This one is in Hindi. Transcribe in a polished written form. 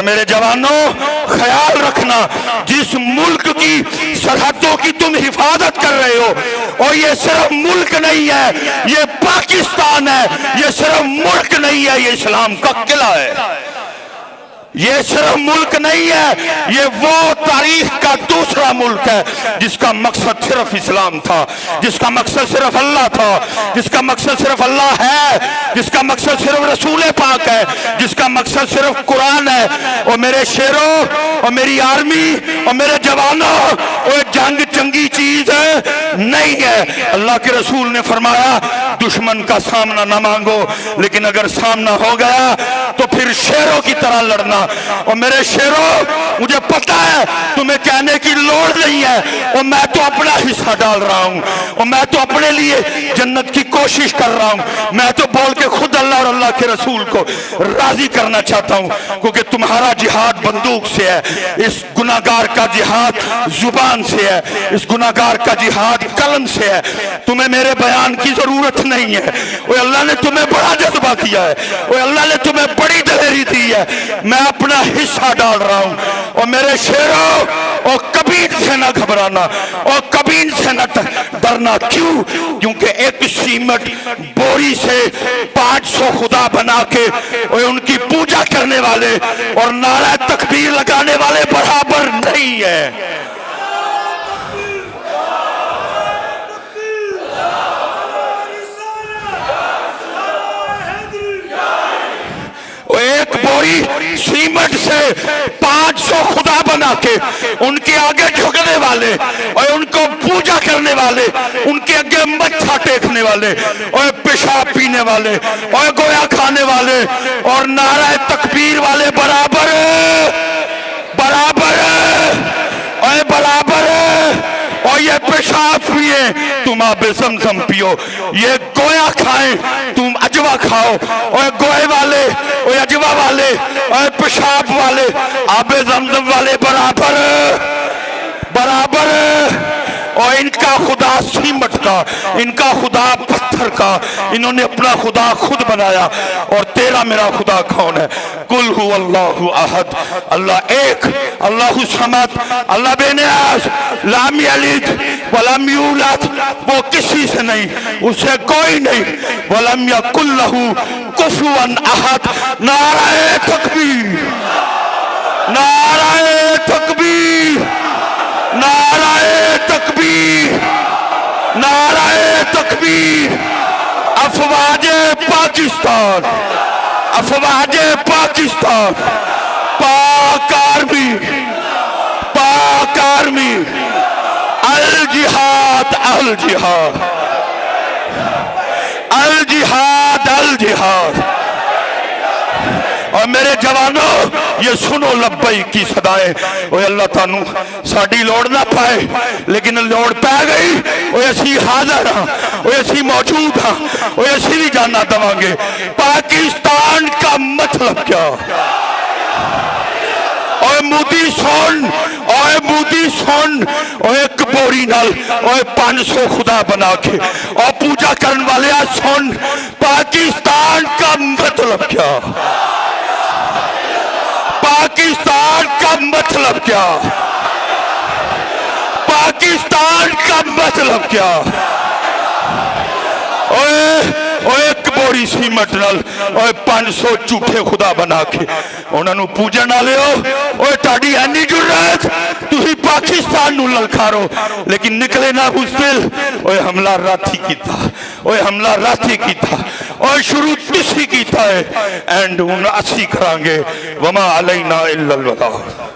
मेरे जवानों ख्याल रखना, जिस मुल्क की सरहदों की तुम हिफाजत कर रहे हो, और ये सिर्फ मुल्क नहीं है, ये पाकिस्तान है, ये सिर्फ मुल्क नहीं है, ये इस्लाम का किला है। ये सिर्फ मुल्क नहीं है, ये वो तारीख का दूसरा मुल्क है जिसका मकसद सिर्फ इस्लाम था, जिसका मकसद सिर्फ अल्लाह था, जिसका मकसद सिर्फ अल्लाह है, जिसका मकसद सिर्फ रसूल पाक है, जिसका मकसद सिर्फ कुरान है। और मेरे शेरों और मेरी आर्मी और मेरे जवानों, और जंग चंगी चीज नहीं है। अल्लाह के रसूल ने फरमाया दुश्मन का सामना ना मांगो, लेकिन अगर सामना हो गया तो फिर शेरों की तरह लड़ना। और मेरे शेरों, मुझे पता है तुम्हें कहने की लोड़ नहीं है, और मैं तो अपना हिस्सा डाल रहा हूं, और मैं तो अपने लिए जन्नत की कोशिश कर रहा हूं। मैं तो बोल के खुद अल्लाह और अल्लाह के रसूल को राजी करना चाहता हूं, क्योंकि तुम्हारा जिहाद बंदूक से है, इस गुनाहगार का जिहाद जुबान से है, इस गुनाहगार का जिहाद कलम से है। तुम्हें मेरे बयान की जरूरत नहीं है। वो अल्लाह ने तुम्हें बड़ा जज्बा किया है, वो अल्लाह ने तुम्हें बड़ी दिलेरी दी है। मैं अपना हिस्सा डाल रहा हूं। और मेरे शेरों, और कभी से ना घबराना, और कभी से ना डरना। क्यों? क्योंकि एक सीमेंट बोरी से 500 खुदा बना के और उनकी पूजा करने वाले और नारा तकबीर लगाने वाले बराबर नहीं है। एक बोरी सीमेंट से 500 खुदा बना के उनके आगे झुकने वाले और उनको पूजा करने वाले, उनके आगे मत्था टेकने वाले और पेशाब पीने वाले और गोया खाने वाले और नारा तकबीर वाले बराबर बराबर और बराबर। और ये पेशाब पिए तुम आबे ज़मज़म पियो, ये गोया खाएं तुम अजवा खाओ, और गोए वाले और अजवा वाले और पेशाब वाले आबे ज़मज़म वाले बराबर बराबर। और इनका खुदा सीमेंट का, इनका खुदा पत्थर का, इन्होंने अपना खुदा खुद बनाया। और तेरा मेरा खुदा कौन है? कुल हु अल्लाहु अहद, अल्लाह एक, अल्लाहु समद, अल्लाह बेनियाज, लाम यलिद वलम यूलद, वो किसी से नहीं, उससे कोई नहीं। वलम यकुल लहू कुफुवन अहद। नाराए तकबीर, नाराए तकबीर, नाराए तकबीर, नाराए तकबीर। अफवाजे पाकिस्तान, अफवाजे पाकिस्तान, पाक आर्मी, पाक आर्मी, अल जिहाद, अल जिहाद, अल जिहाद, अल जिहाद। और मेरे जवानों, ये सुनो लब्बई की सदाएं। ओए अल्लाह तानू साड़ी लोड़ ना पाए, लेकिन लोड़ पै गई, ओए असी हाजिर हाँ, ओए असी मौजूद हाँ, ओए असी भी जाना दवांगे। पाकिस्तान का मतलब क्या? ओए मोदी सुन, ओए मोदी सुन, ओए एक बोरी नाल ओए 500 खुदा बना के और पूजा करने वाले सुन, पाकिस्तान का मतलब क्या? पाकिस्तान का मतलब क्या? पाकिस्तान का मतलब क्या? ओए एक बोरी सीमेंट नाल ओए 500 झूठे खुदा बना के उन्होंने पूजन वाले हो। ओए ताड़ी एनी जुर्रत, तुसी पाकिस्तान नू ललकारो, लेकिन निकले ना मुश्किल। ओए हमला राती कीता, ओए हमला राती कीता, और शुरू तुसी कीता है, एंड हुन असी करांगे। वमा अलैना इल्लल बलाग।